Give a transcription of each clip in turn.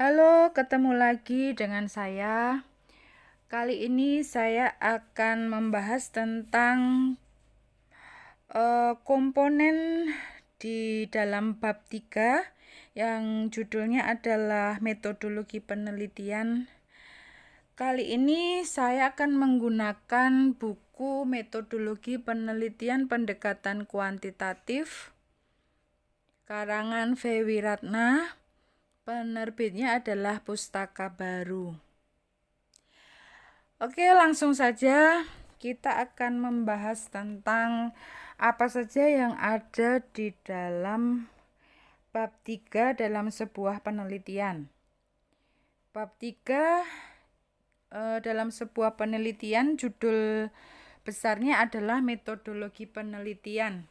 Halo, ketemu lagi dengan saya. Kali ini saya akan membahas tentang komponen di dalam bab 3 yang judulnya adalah metodologi penelitian. Kali ini saya akan menggunakan buku metodologi penelitian pendekatan kuantitatif karangan V. Wiratna. Penerbitnya adalah Pustaka Baru. Oke, langsung saja kita akan membahas tentang apa saja yang ada di dalam bab 3 dalam sebuah penelitian. Bab 3 dalam sebuah penelitian, judul besarnya adalah metodologi penelitian.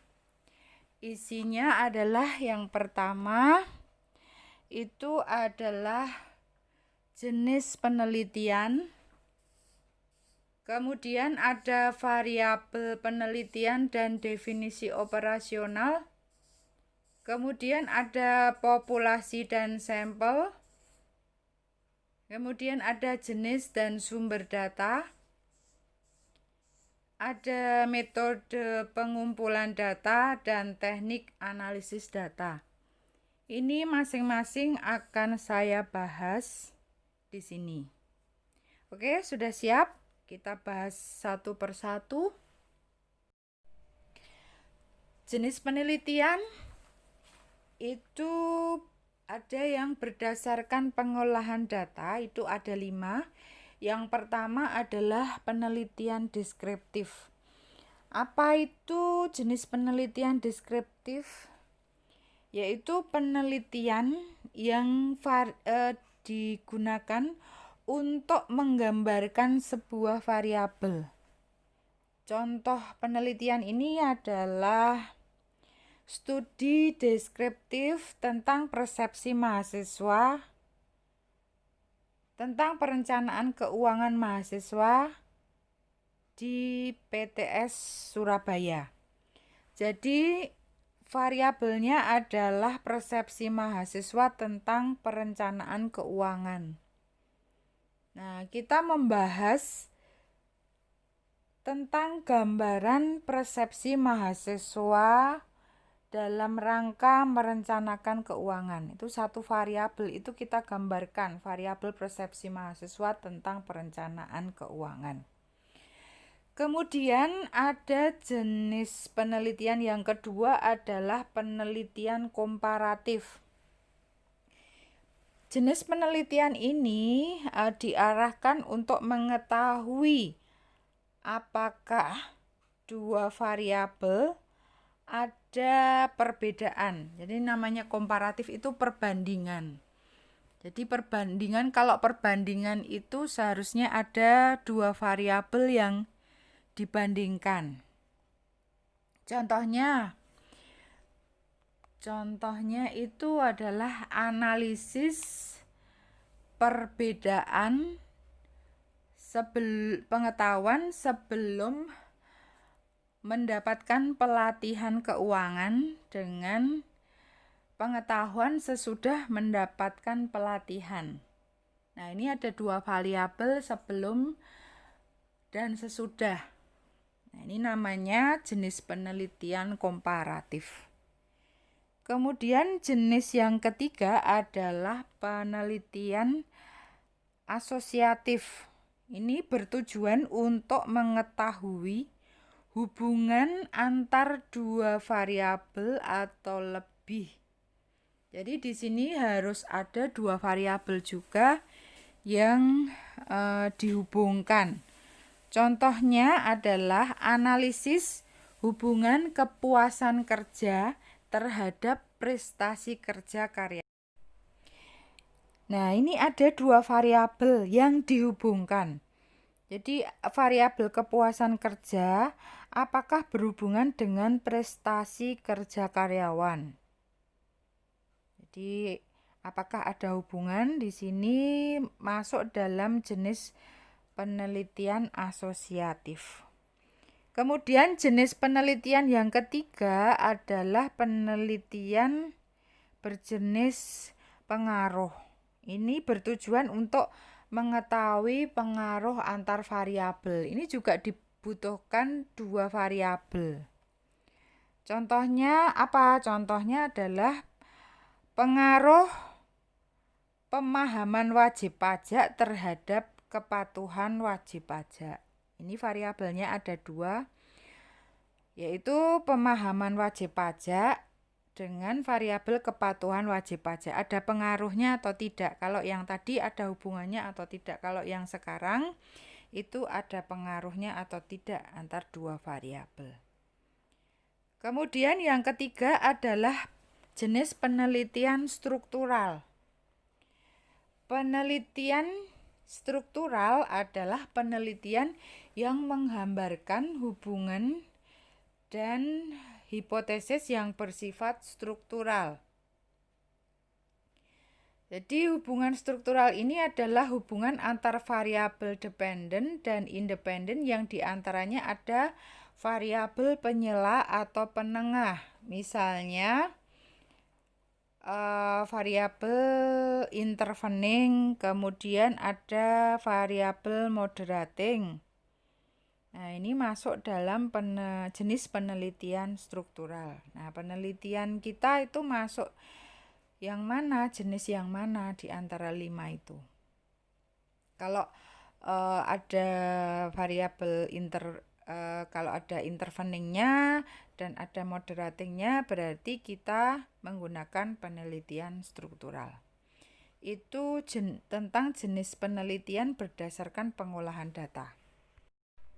Isinya adalah yang pertama itu adalah jenis penelitian. Kemudian ada variabel penelitian dan definisi operasional. Kemudian ada populasi dan sampel. Kemudian ada jenis dan sumber data. Ada metode pengumpulan data dan teknik analisis data. Ini masing-masing akan saya bahas di sini. Oke, sudah siap? Kita bahas satu persatu. Jenis penelitian itu ada yang berdasarkan pengolahan data, itu ada 5. Yang pertama adalah penelitian deskriptif. Apa itu jenis penelitian deskriptif? Yaitu penelitian yang digunakan untuk menggambarkan sebuah variabel. Contoh penelitian ini adalah studi deskriptif tentang persepsi mahasiswa, tentang perencanaan keuangan mahasiswa di PTS Surabaya. Jadi variabelnya adalah persepsi mahasiswa tentang perencanaan keuangan. Nah, kita membahas tentang gambaran persepsi mahasiswa dalam rangka merencanakan keuangan. Itu satu variabel, itu kita gambarkan, variabel persepsi mahasiswa tentang perencanaan keuangan. Kemudian ada jenis penelitian yang kedua adalah penelitian komparatif. Jenis penelitian ini diarahkan untuk mengetahui apakah dua variabel ada perbedaan. Jadi namanya komparatif itu perbandingan. Jadi perbandingan, kalau perbandingan itu seharusnya ada dua variabel yang dibandingkan. Contohnya itu adalah analisis perbedaan pengetahuan sebelum mendapatkan pelatihan keuangan dengan pengetahuan sesudah mendapatkan pelatihan. Nah, ini ada dua variabel sebelum dan sesudah. Nah, ini namanya jenis penelitian komparatif. Kemudian jenis yang ketiga adalah penelitian asosiatif. Ini bertujuan untuk mengetahui hubungan antar dua variabel atau lebih. Jadi di sini harus ada dua variabel juga yang dihubungkan. Contohnya adalah analisis hubungan kepuasan kerja terhadap prestasi kerja karya. Nah, ini ada dua variabel yang dihubungkan. Jadi variabel kepuasan kerja apakah berhubungan dengan prestasi kerja karyawan. Jadi apakah ada hubungan? Di sini masuk dalam jenis penelitian asosiatif. Kemudian jenis penelitian yang ketiga adalah penelitian berjenis pengaruh. Ini bertujuan untuk mengetahui pengaruh antar variabel. Ini juga dibutuhkan dua variabel. Contohnya apa? Contohnya adalah pengaruh pemahaman wajib pajak terhadap kepatuhan wajib pajak. Ini variabelnya ada dua, yaitu pemahaman wajib pajak dengan variabel kepatuhan wajib pajak. Ada pengaruhnya atau tidak? Kalau yang tadi ada hubungannya atau tidak? Kalau yang sekarang itu ada pengaruhnya atau tidak antar dua variabel. Kemudian yang ketiga adalah jenis penelitian struktural. Penelitian struktural adalah penelitian yang menggambarkan hubungan dan hipotesis yang bersifat struktural. Jadi hubungan struktural ini adalah hubungan antar variabel dependen dan independen yang diantaranya ada variabel penyela atau penengah. Misalnya variabel intervening, kemudian ada variabel moderating. Nah, ini masuk dalam jenis penelitian struktural. Nah, penelitian kita itu masuk yang mana, jenis yang mana di antara 5 itu. Kalau ada variabel kalau ada interveningnya dan ada moderatingnya, berarti kita menggunakan penelitian struktural. Itu tentang jenis penelitian berdasarkan pengolahan data.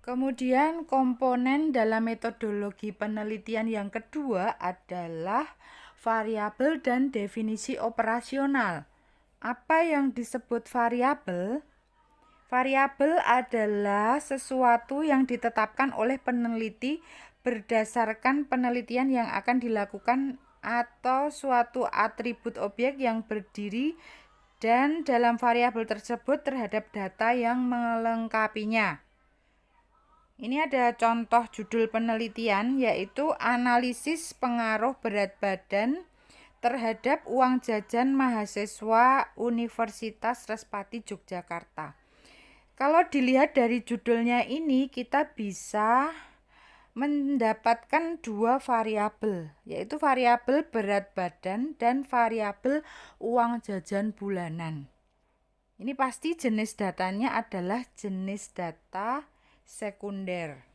Kemudian komponen dalam metodologi penelitian yang kedua adalah variabel dan definisi operasional. Apa yang disebut variabel? Variabel adalah sesuatu yang ditetapkan oleh peneliti berdasarkan penelitian yang akan dilakukan atau suatu atribut objek yang berdiri dan dalam variabel tersebut terhadap data yang melengkapinya. Ini ada contoh judul penelitian, yaitu analisis pengaruh berat badan terhadap uang jajan mahasiswa Universitas Respati Yogyakarta. Kalau dilihat dari judulnya ini, kita bisa mendapatkan dua variabel, yaitu variabel berat badan dan variabel uang jajan bulanan. Ini pasti jenis datanya adalah jenis data sekunder.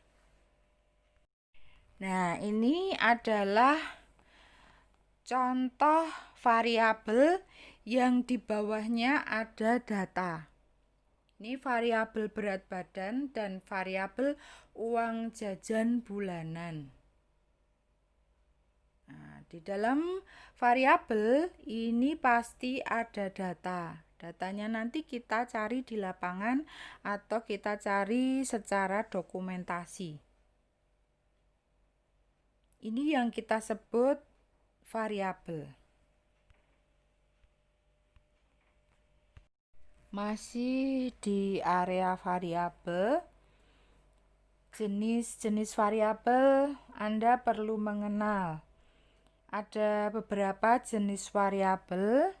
Nah, ini adalah contoh variabel yang di bawahnya ada data. Ini variabel berat badan dan variabel uang jajan bulanan. Nah, di dalam variabel ini pasti ada data. Datanya nanti kita cari di lapangan atau kita cari secara dokumentasi. Ini yang kita sebut variabel. Masih di area variabel, jenis-jenis variabel Anda perlu mengenal. Ada beberapa jenis variabel.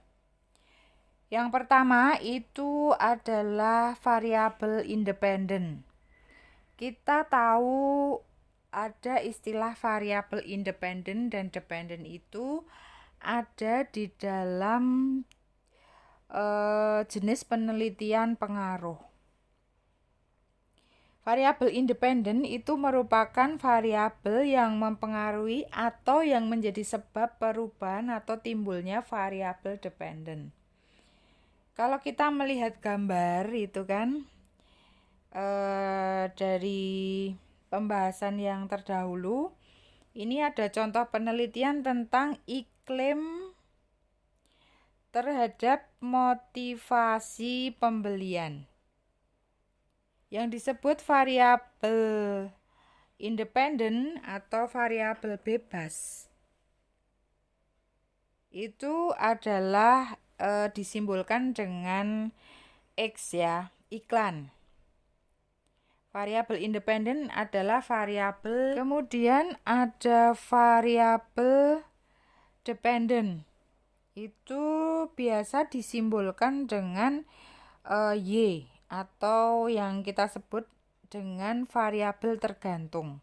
Yang pertama itu adalah variabel independen. Kita tahu ada istilah variabel independen dan dependen itu ada di dalam jenis penelitian pengaruh. Variabel independen itu merupakan variabel yang mempengaruhi atau yang menjadi sebab perubahan atau timbulnya variabel dependen. Kalau kita melihat gambar itu kan dari pembahasan yang terdahulu, ini ada contoh penelitian tentang iklim terhadap motivasi pembelian. Yang disebut variabel independen atau variabel bebas itu adalah disimbolkan dengan X ya, iklan. Variabel independen adalah variabel, kemudian ada variabel dependen. itu biasa disimbolkan dengan Y atau yang kita sebut dengan variabel tergantung.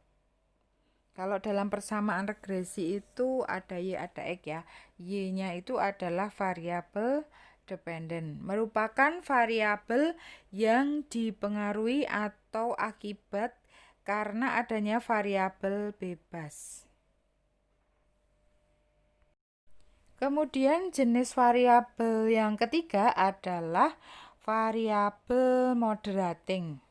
Kalau dalam persamaan regresi itu ada Y ada X ya. Y-nya itu adalah variabel dependen, merupakan variabel yang dipengaruhi atau akibat karena adanya variabel bebas. Kemudian jenis variabel yang ketiga adalah variabel moderating.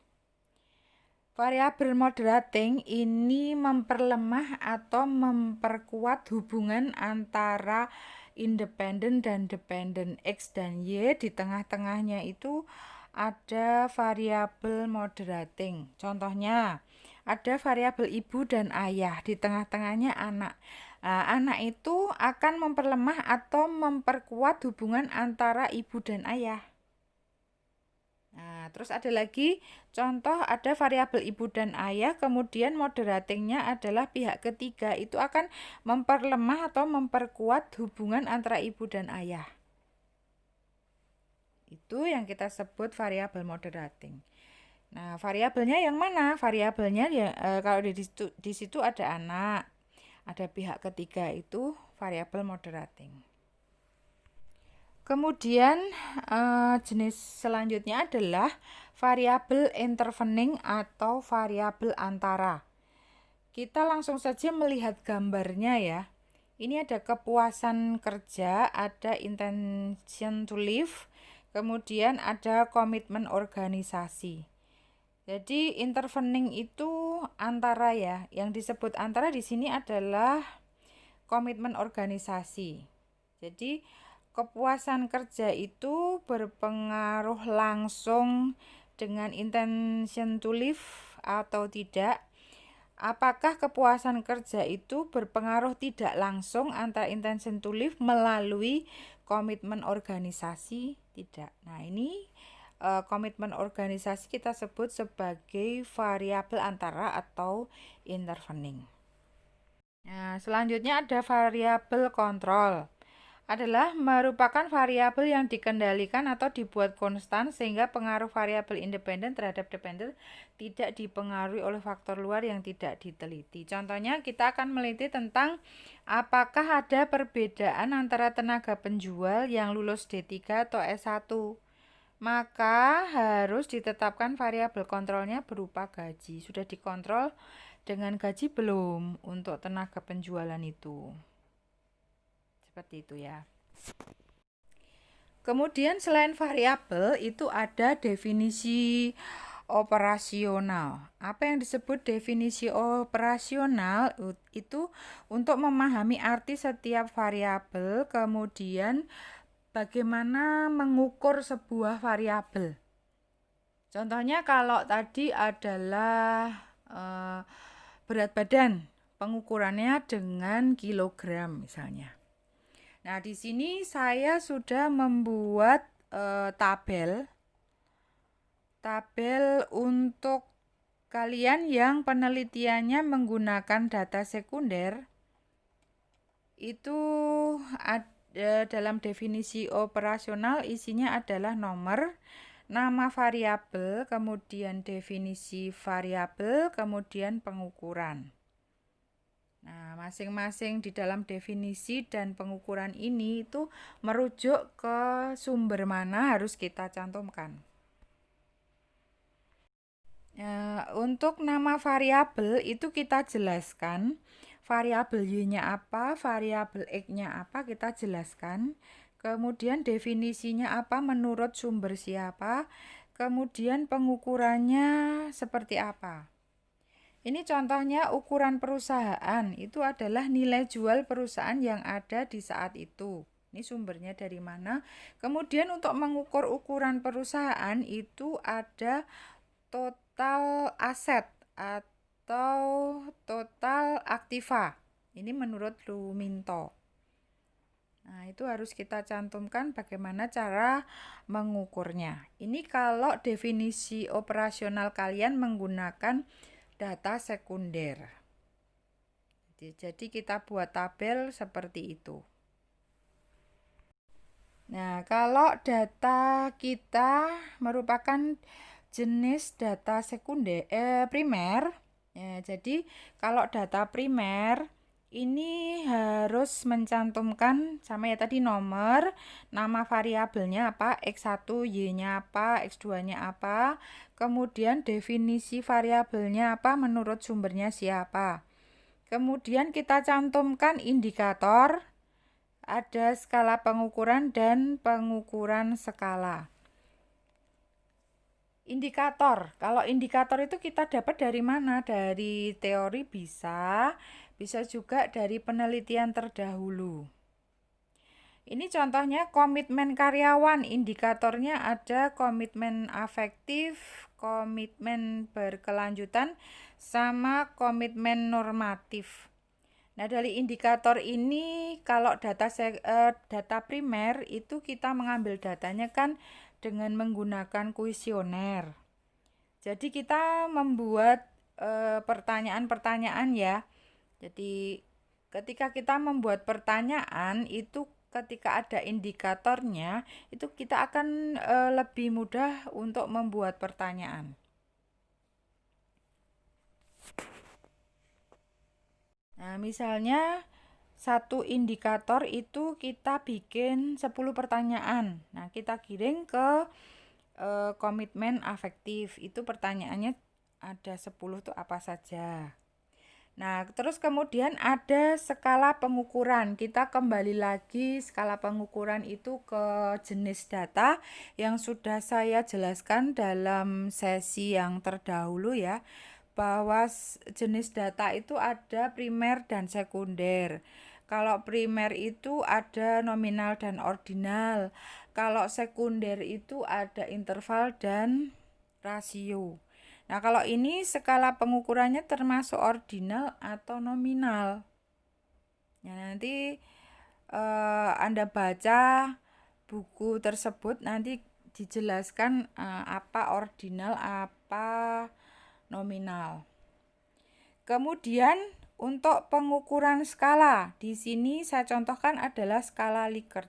Variabel moderating ini memperlemah atau memperkuat hubungan antara independen dan dependen. X dan Y, di tengah-tengahnya itu ada variabel moderating. Contohnya, ada variabel ibu dan ayah, di tengah-tengahnya anak. Nah, anak itu akan memperlemah atau memperkuat hubungan antara ibu dan ayah. Nah, terus ada lagi contoh, ada variabel ibu dan ayah, kemudian moderatingnya adalah pihak ketiga, itu akan memperlemah atau memperkuat hubungan antara ibu dan ayah. Itu yang kita sebut variabel moderating. Nah, variabelnya yang mana? Variabelnya ya kalau di situ ada anak, ada pihak ketiga, itu variabel moderating. Kemudian jenis selanjutnya adalah variabel intervening atau variabel antara. Kita langsung saja melihat gambarnya ya. Ini ada kepuasan kerja, ada intention to live, kemudian ada komitmen organisasi. Jadi intervening itu antara ya. Yang disebut antara di sini adalah komitmen organisasi. Jadi kepuasan kerja itu berpengaruh langsung dengan intention to live atau tidak. Apakah kepuasan kerja itu berpengaruh tidak langsung antara intention to live melalui komitmen organisasi? Tidak. Nah, ini komitmen organisasi kita sebut sebagai variabel antara atau intervening. Nah, selanjutnya ada variabel kontrol. Adalah merupakan variabel yang dikendalikan atau dibuat konstan sehingga pengaruh variabel independen terhadap dependen tidak dipengaruhi oleh faktor luar yang tidak diteliti. Contohnya, kita akan meliti tentang apakah ada perbedaan antara tenaga penjual yang lulus D3 atau S1. Maka harus ditetapkan variabel kontrolnya berupa gaji. Sudah dikontrol dengan gaji belum untuk tenaga penjualan itu? Seperti itu ya. Kemudian selain variabel itu ada definisi operasional. Apa yang disebut definisi operasional itu untuk memahami arti setiap variabel, kemudian bagaimana mengukur sebuah variabel. Contohnya kalau tadi adalah berat badan, pengukurannya dengan kilogram misalnya. Nah, di sini saya sudah membuat tabel untuk kalian yang penelitiannya menggunakan data sekunder. Itu ada dalam definisi operasional, isinya adalah nomor, nama variabel, kemudian definisi variabel, kemudian pengukuran. Nah, masing-masing di dalam definisi dan pengukuran ini itu merujuk ke sumber mana harus kita cantumkan. Untuk nama variabel itu kita jelaskan variabel Y-nya apa, variabel X-nya apa, kita jelaskan. Kemudian definisinya apa menurut sumber siapa, kemudian pengukurannya seperti apa. Ini contohnya ukuran perusahaan, itu adalah nilai jual perusahaan yang ada di saat itu. Ini sumbernya dari mana. Kemudian untuk mengukur ukuran perusahaan itu ada total aset atau total aktiva. Ini menurut Luminto. Nah, itu harus kita cantumkan bagaimana cara mengukurnya. Ini kalau definisi operasional kalian menggunakan data sekunder. Jadi kita buat tabel seperti itu. Nah, kalau data kita merupakan jenis data primer, ya, jadi kalau data primer ini harus mencantumkan sama ya tadi nomor, nama variabelnya apa, X1, Y-nya apa, X2-nya apa, kemudian definisi variabelnya apa menurut sumbernya siapa. Kemudian kita cantumkan indikator, ada skala pengukuran dan pengukuran skala. Indikator, kalau indikator itu kita dapat dari mana? Dari teori bisa juga dari penelitian terdahulu. Ini contohnya komitmen karyawan, indikatornya ada komitmen afektif, komitmen berkelanjutan, sama komitmen normatif. Nah, dari indikator ini kalau data primer itu kita mengambil datanya kan dengan menggunakan kuesioner. Jadi kita membuat pertanyaan-pertanyaan ya. Jadi ketika kita membuat pertanyaan itu ketika ada indikatornya itu kita akan lebih mudah untuk membuat pertanyaan. Nah, misalnya satu indikator itu kita bikin 10 pertanyaan. Nah, kita kirim ke komitmen afektif. Itu pertanyaannya ada 10 tuh apa saja. Nah, terus kemudian ada skala pengukuran. Kita kembali lagi skala pengukuran itu ke jenis data yang sudah saya jelaskan dalam sesi yang terdahulu ya, bahwa jenis data itu ada primer dan sekunder. Kalau primer itu ada nominal dan ordinal. Kalau sekunder itu ada interval dan rasio. Nah, kalau ini skala pengukurannya termasuk ordinal atau nominal. Ya, nanti Anda baca buku tersebut nanti dijelaskan apa ordinal, apa nominal. Kemudian untuk pengukuran skala, di sini saya contohkan adalah skala Likert.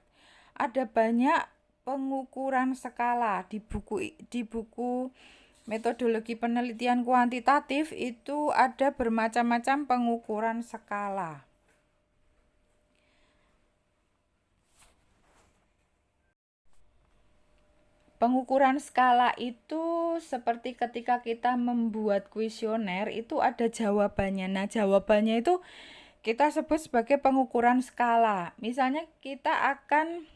Ada banyak pengukuran skala di buku metodologi penelitian kuantitatif itu ada bermacam-macam pengukuran skala. Pengukuran skala itu seperti ketika kita membuat kuesioner itu ada jawabannya. Nah, jawabannya itu kita sebut sebagai pengukuran skala. Misalnya kita akan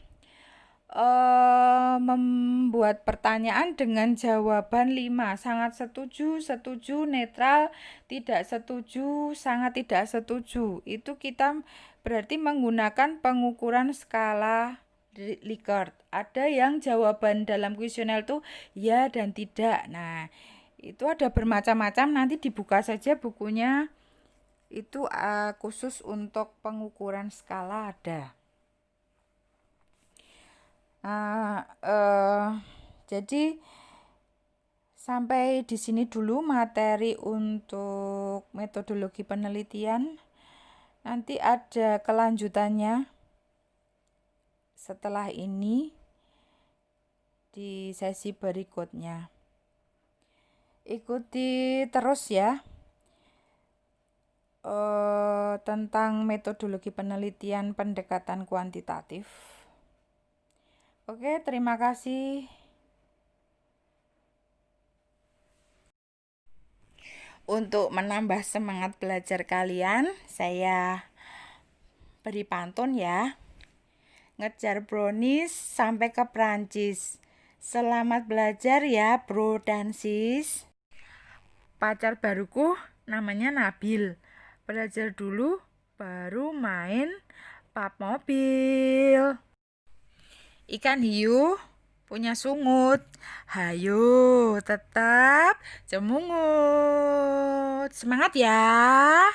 membuat pertanyaan dengan jawaban 5, sangat setuju, setuju, netral, tidak setuju, sangat tidak setuju. Itu kita berarti menggunakan pengukuran skala Likert. Ada yang jawaban dalam kuesioner itu ya dan tidak. Nah, itu ada bermacam-macam, nanti dibuka saja bukunya. Itu khusus untuk pengukuran skala ada. Jadi sampai di sini dulu materi untuk metodologi penelitian. Nanti ada kelanjutannya setelah ini di sesi berikutnya. Ikuti terus ya tentang metodologi penelitian pendekatan kuantitatif. Oke, terima kasih. Untuk menambah semangat belajar kalian, saya beri pantun ya. Ngejar brownies sampai ke Prancis. Selamat belajar ya bro dan sis. Pacar baruku namanya Nabil. Belajar dulu baru main pap mobil. Ikan hiu punya sungut. Hayo tetap cemungut. Semangat ya.